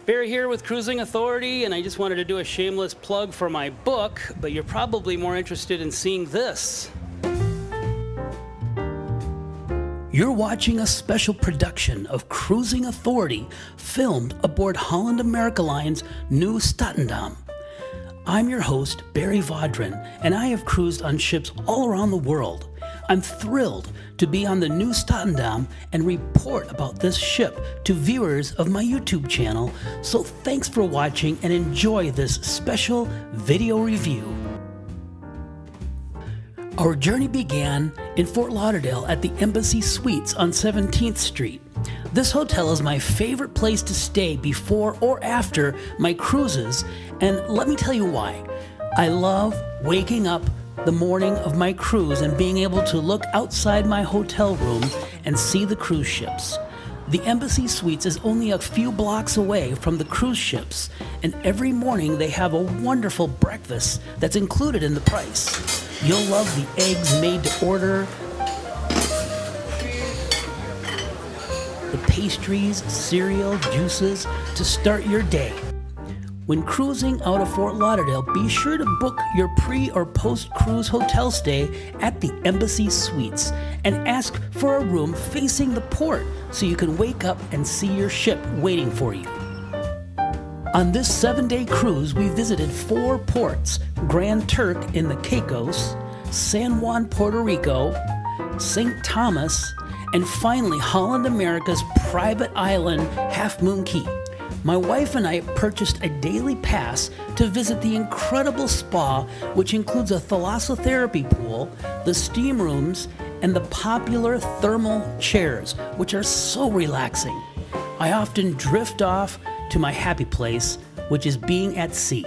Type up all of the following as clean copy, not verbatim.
Barry here with Cruising Authority, and I just wanted to do a shameless plug for my book, but you're probably more interested in seeing this. You're watching a special production of Cruising Authority filmed aboard Holland America Line's Nieuw Statendam. I'm your host, Barry Vaudrin, and I have cruised on ships all around the world. I'm thrilled to be on the Nieuw Statendam and report about this ship to viewers of my YouTube channel, so thanks for watching and enjoy this special video review. Our journey began in Fort Lauderdale at the Embassy Suites on 17th Street. This hotel is my favorite place to stay before or after my cruises, and let me tell you why. I love waking up the morning of my cruise and being able to look outside my hotel room and see the cruise ships. The Embassy Suites is only a few blocks away from the cruise ships, and every morning they have a wonderful breakfast that's included in the price. You'll love the eggs made to order, the pastries, cereal, juices to start your day. When cruising out of Fort Lauderdale, be sure to book your pre- or post-cruise hotel stay at the Embassy Suites and ask for a room facing the port so you can wake up and see your ship waiting for you. On this 7-day cruise, we visited 4 ports: Grand Turk in the Caicos, San Juan, Puerto Rico, St. Thomas, and finally Holland America's private island, Half Moon Cay. My wife and I purchased a daily pass to visit the incredible spa, which includes a thalassotherapy pool, the steam rooms, and the popular thermal chairs, which are so relaxing. I often drift off to my happy place, which is being at sea.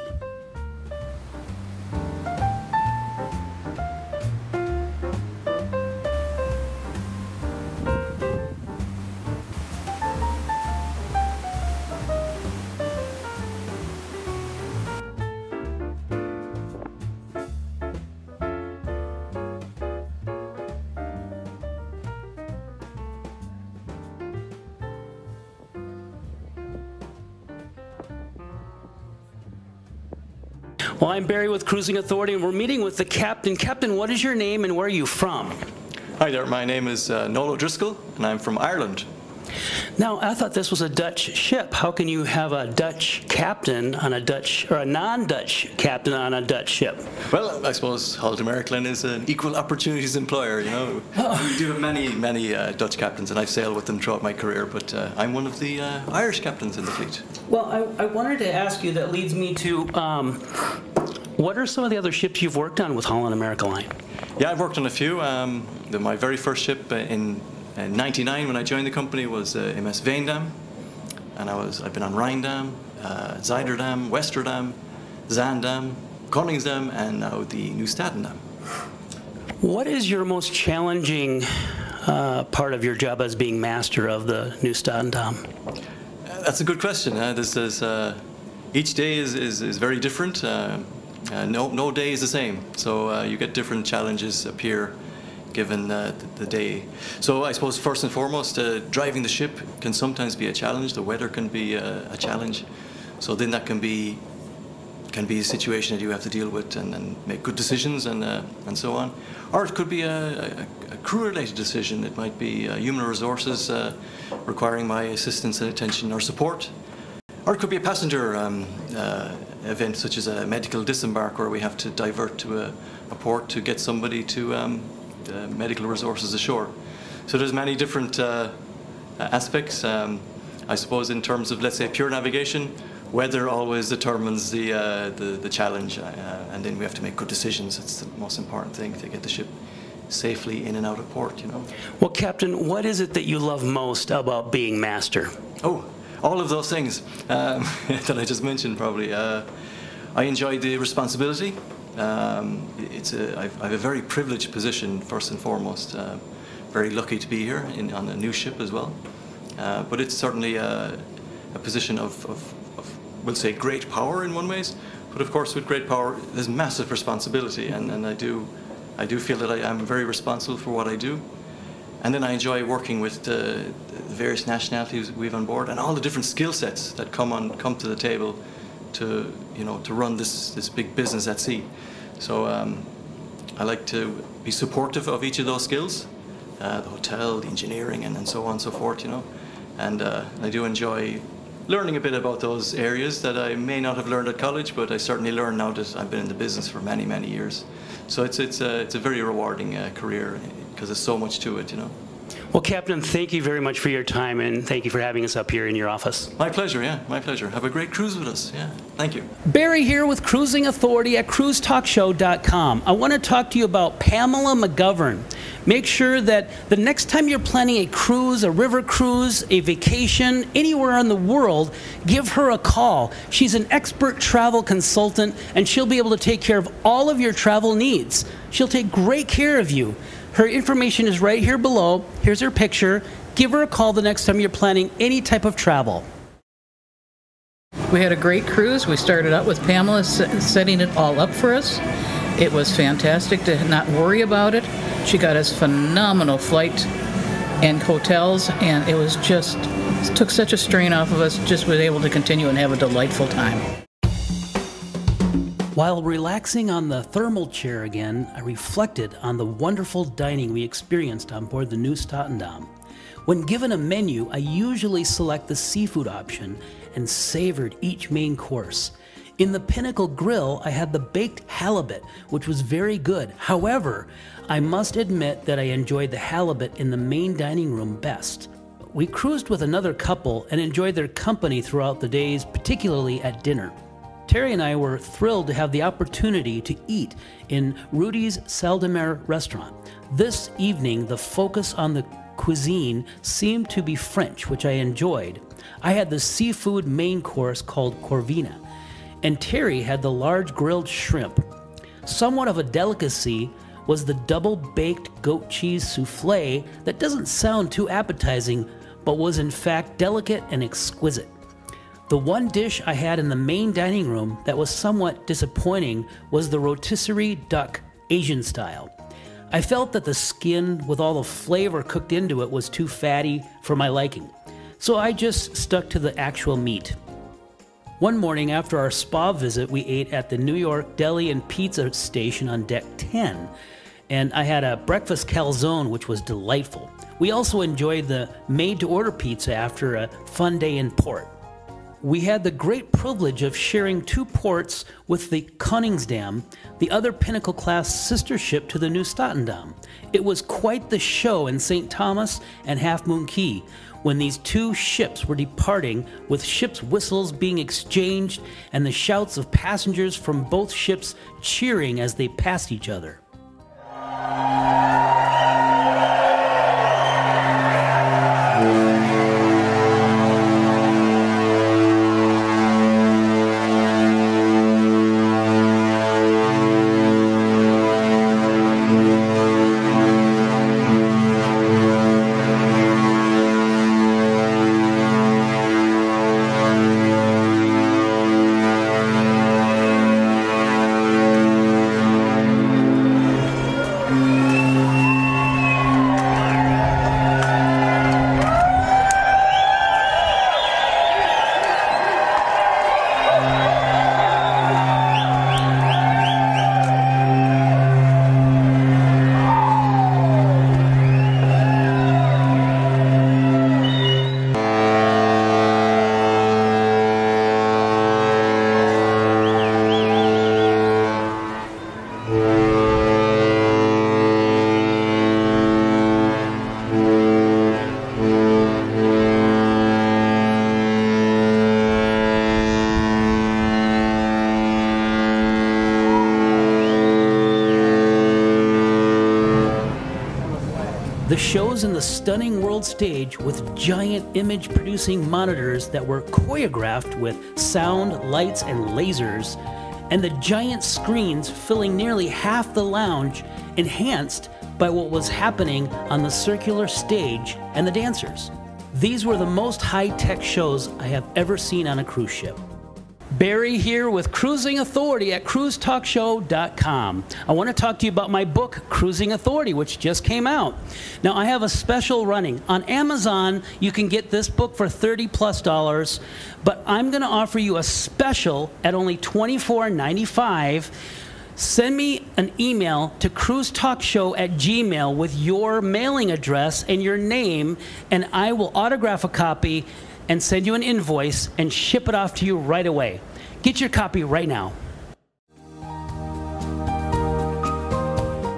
Well, I'm Barry with Cruising Authority, and we're meeting with the captain. Captain, what is your name and where are you from? Hi there, my name is Noel O'Driscoll, and I'm from Ireland. Now, I thought this was a Dutch ship. How can you have a Dutch captain on a Dutch, or a non-Dutch captain on a Dutch ship? Well, I suppose Holland America Line is an equal opportunities employer, you know. We do have many Dutch captains, and I've sailed with them throughout my career, but I'm one of the Irish captains in the fleet. Well, I wanted to ask you, that leads me to, what are some of the other ships you've worked on with Holland America Line? Yeah, I've worked on a few. My very first ship in '99 when I joined the company was MS Veendam, and I've been on Rhindam, Zuiderdam, Westerdam, Zaandam, Koningsdam, and now the Nieuw Statendam. What is your most challenging part of your job as being master of the Nieuw Statendam? That's a good question. Each day is very different. No day is the same, so you get different challenges appear given the day. So I suppose first and foremost, driving the ship can sometimes be a challenge. The weather can be a challenge. So then that can be a situation that you have to deal with and make good decisions and so on. Or it could be a crew-related decision. It might be human resources requiring my assistance and attention or support. Or it could be a passenger event, such as a medical disembark, where we have to divert to a port to get somebody to medical resources ashore. So there's many different aspects. I suppose in terms of, let's say, pure navigation, weather always determines the challenge, and then we have to make good decisions. It's the most important thing, to get the ship safely in and out of port, you know. Well, Captain, what is it that you love most about being master? Oh, all of those things that I just mentioned, probably. I enjoy the responsibility. I have a very privileged position, first and foremost. Very lucky to be here on a new ship as well. But it's certainly a position of, we'll say, great power in one ways. But of course, with great power, there's massive responsibility, and I do feel that I am very responsible for what I do. And then I enjoy working with the various nationalities we have on board and all the different skill sets that come to the table to run this big business at sea. So I like to be supportive of each of those skills, the hotel, the engineering, and so on and so forth, And I do enjoy learning a bit about those areas that I may not have learned at college, but I certainly learn now that I've been in the business for many, many years. So it's a very rewarding career because there's so much to it, Well, Captain, thank you very much for your time, and thank you for having us up here in your office. My pleasure, yeah, my pleasure. Have a great cruise with us, yeah. Thank you. Barry here with Cruising Authority at cruisetalkshow.com. I want to talk to you about Pamela McGovern. Make sure that the next time you're planning a cruise, a river cruise, a vacation, anywhere in the world, give her a call. She's an expert travel consultant, and she'll be able to take care of all of your travel needs. She'll take great care of you. Her information is right here below. Here's her picture. Give her a call the next time you're planning any type of travel. We had a great cruise. We started out with Pamela setting it all up for us. It was fantastic to not worry about it. She got us phenomenal flight and hotels, and it took such a strain off of us, just was able to continue and have a delightful time. While relaxing on the thermal chair again, I reflected on the wonderful dining we experienced on board the Nieuw Statendam. When given a menu, I usually select the seafood option and savored each main course. In the Pinnacle Grill, I had the baked halibut, which was very good. However, I must admit that I enjoyed the halibut in the main dining room best. We cruised with another couple and enjoyed their company throughout the days, particularly at dinner. Terry and I were thrilled to have the opportunity to eat in Rudy's Salle de Mer restaurant. This evening, the focus on the cuisine seemed to be French, which I enjoyed. I had the seafood main course called Corvina, and Terry had the large grilled shrimp. Somewhat of a delicacy was the double-baked goat cheese soufflé that doesn't sound too appetizing, but was in fact delicate and exquisite. The one dish I had in the main dining room that was somewhat disappointing was the Rotisserie Duck, Asian style. I felt that the skin with all the flavor cooked into it was too fatty for my liking, so I just stuck to the actual meat. One morning after our spa visit, we ate at the New York Deli and Pizza Station on Deck 10, and I had a breakfast calzone, which was delightful. We also enjoyed the made-to-order pizza after a fun day in port. We had the great privilege of sharing 2 ports with the Koningsdam, the other Pinnacle-class sister ship to the Nieuw Statendam. It was quite the show in St. Thomas and Half Moon Cay when these 2 ships were departing, with ships' whistles being exchanged and the shouts of passengers from both ships cheering as they passed each other. The shows in the stunning world stage with giant image-producing monitors that were choreographed with sound, lights, and lasers, and the giant screens filling nearly half the lounge, enhanced by what was happening on the circular stage and the dancers. These were the most high-tech shows I have ever seen on a cruise ship. Barry here with Cruising Authority at cruisetalkshow.com. I want to talk to you about my book, Cruising Authority, which just came out. Now, I have a special running. On Amazon, you can get this book for $30+, but I'm going to offer you a special at only $24.95. Send me an email to cruisetalkshow@gmail with your mailing address and your name, and I will autograph a copy and send you an invoice and ship it off to you right away. Get your copy right now.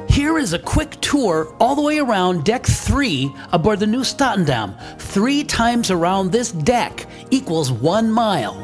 Here is a quick tour all the way around Deck 3 aboard the Nieuw Statendam. 3 times around this deck equals 1 mile.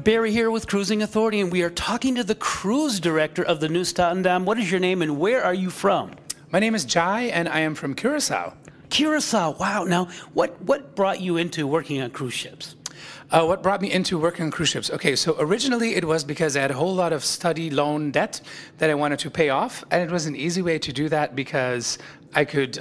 Barry here with Cruising Authority, and we are talking to the cruise director of the Nieuw Statendam. What is your name and where are you from? My name is Jai, and I am from Curacao. Curacao, wow. Now, what brought you into working on cruise ships? What brought me into working on cruise ships? Okay, so originally it was because I had a whole lot of study loan debt that I wanted to pay off, and it was an easy way to do that because I could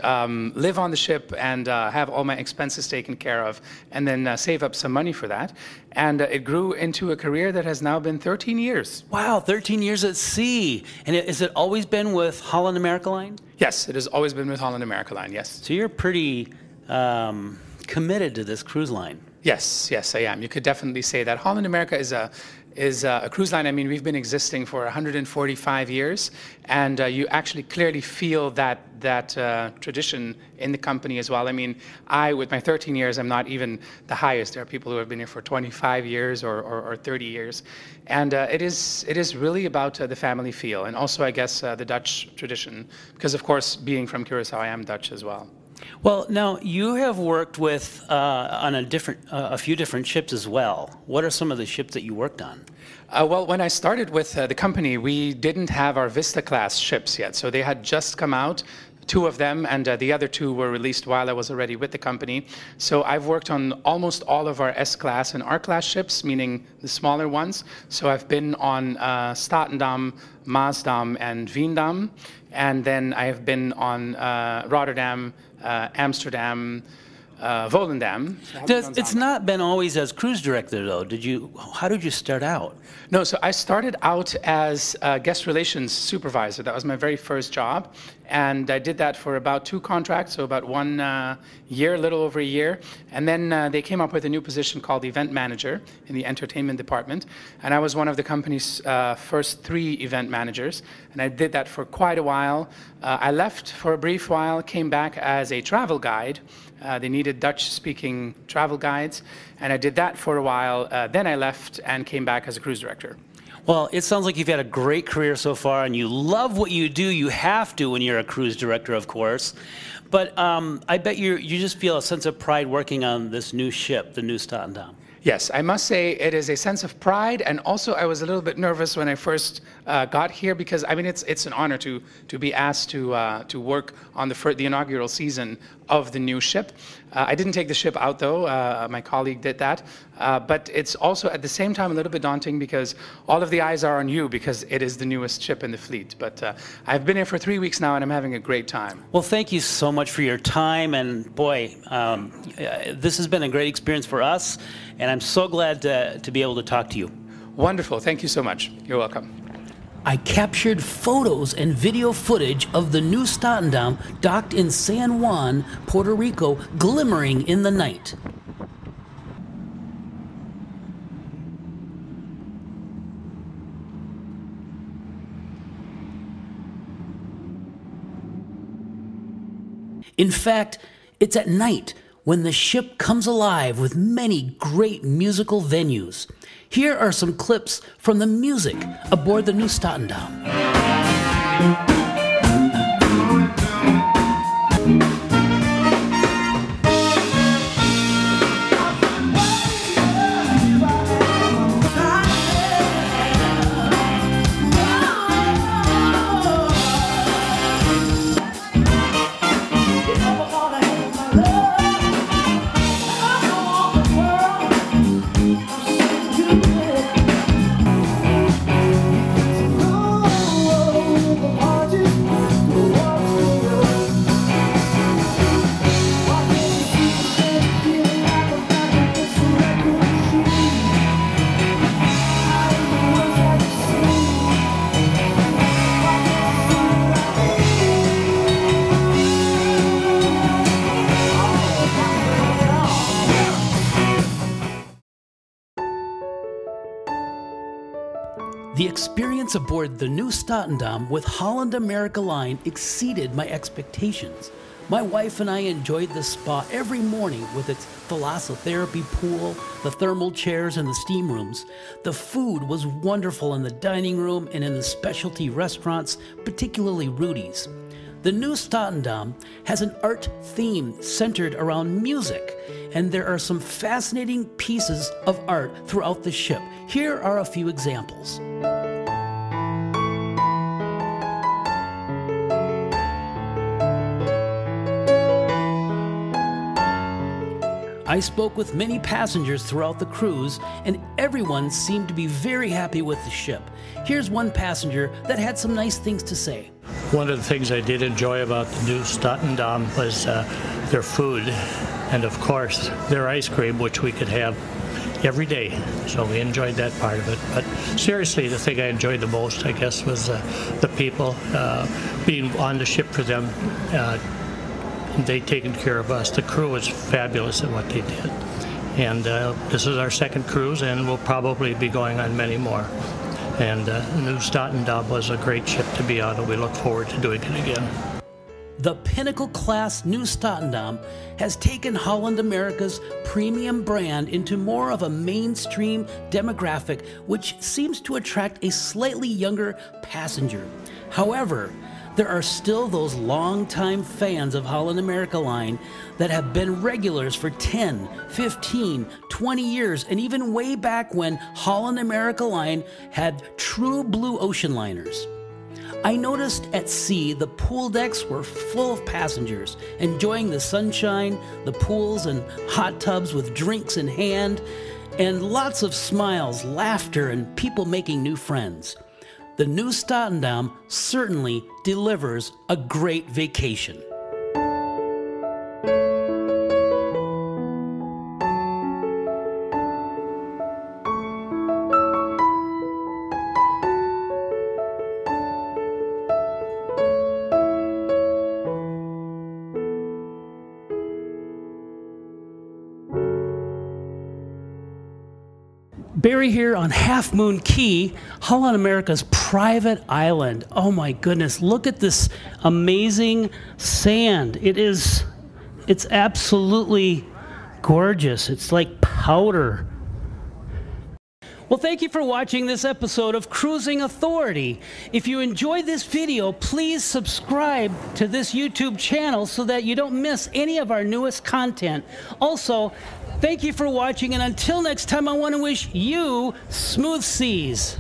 live on the ship and have all my expenses taken care of, and then save up some money for that. And it grew into a career that has now been 13 years. Wow, 13 years at sea. And has it always been with Holland America Line? Yes, it has always been with Holland America Line, yes. So you're pretty committed to this cruise line. Yes, I am. You could definitely say that. Holland America is a cruise line. I mean, we've been existing for 145 years, and you actually clearly feel that tradition in the company as well. I mean, with my 13 years, I'm not even the highest. There are people who have been here for 25 years or 30 years. And it is really about the family feel, and also, I guess, the Dutch tradition, because, of course, being from Curacao, I am Dutch as well. Well, now you have worked with on a few different ships as well. What are some of the ships that you worked on? Well, when I started with the company, we didn't have our Vista class ships yet, so they had just come out. 2 of them, and the other 2 were released while I was already with the company. So I've worked on almost all of our S-class and R-class ships, meaning the smaller ones. So I've been on Statendam, Maasdam, and Veendam. And then I have been on Rotterdam, Amsterdam, Volendam. It's not been always as cruise director, though. How did you start out? No, so I started out as a guest relations supervisor. That was my very first job. And I did that for about 2 contracts, so about 1 year, a little over a year. And then they came up with a new position called event manager in the entertainment department. And I was one of the company's first 3 event managers. And I did that for quite a while. I left for a brief while, came back as a travel guide. They needed Dutch-speaking travel guides, and I did that for a while. Then I left and came back as a cruise director. Well, it sounds like you've had a great career so far, and you love what you do. You have to when you're a cruise director, of course. But I bet you just feel a sense of pride working on this new ship, the Nieuw Statendam. Yes, I must say it is a sense of pride, and also I was a little bit nervous when I first got here because I mean it's an honor to be asked to work on the inaugural season of the new ship. I didn't take the ship out though. My colleague did that, but it's also at the same time a little bit daunting because all of the eyes are on you because it is the newest ship in the fleet. But I've been here for 3 weeks now, and I'm having a great time. Well, thank you so much for your time, and boy, this has been a great experience for us. And I'm so glad to be able to talk to you. Wonderful. Thank you so much. You're welcome. I captured photos and video footage of the Nieuw Statendam docked in San Juan, Puerto Rico, glimmering in the night. In fact, it's at night when the ship comes alive with many great musical venues. Here are some clips from the music aboard the Nieuw Statendam. The experience aboard the Nieuw Statendam with Holland America Line exceeded my expectations. My wife and I enjoyed the spa every morning with its thalassotherapy pool, the thermal chairs, and the steam rooms. The food was wonderful in the dining room and in the specialty restaurants, particularly Rudy's. The Nieuw Statendam has an art theme centered around music, and there are some fascinating pieces of art throughout the ship. Here are a few examples. I spoke with many passengers throughout the cruise, and everyone seemed to be very happy with the ship. Here's one passenger that had some nice things to say. One of the things I did enjoy about the Nieuw Statendam was their food, and of course their ice cream, which we could have every day. So we enjoyed that part of it. But seriously, the thing I enjoyed the most, I guess, was the people, being on the ship for them. They taken care of us. The crew was fabulous at what they did. And this is our second cruise, and we'll probably be going on many more. And Nieuw Statendam was a great ship to be on, and we look forward to doing it again. The Pinnacle Class Nieuw Statendam has taken Holland America's premium brand into more of a mainstream demographic, which seems to attract a slightly younger passenger. However, there are still those longtime fans of Holland America Line that have been regulars for 10, 15, 20 years, and even way back when Holland America Line had true blue ocean liners. I noticed at sea the pool decks were full of passengers, enjoying the sunshine, the pools and hot tubs with drinks in hand, and lots of smiles, laughter, and people making new friends. The Nieuw Statendam certainly delivers a great vacation. Barry here on Half Moon Key, Holland America's private island. Oh my goodness, look at this amazing sand. It's absolutely gorgeous. It's like powder. Well, thank you for watching this episode of Cruising Authority. If you enjoyed this video, please subscribe to this YouTube channel so that you don't miss any of our newest content. Also, thank you for watching, and until next time, I want to wish you smooth seas.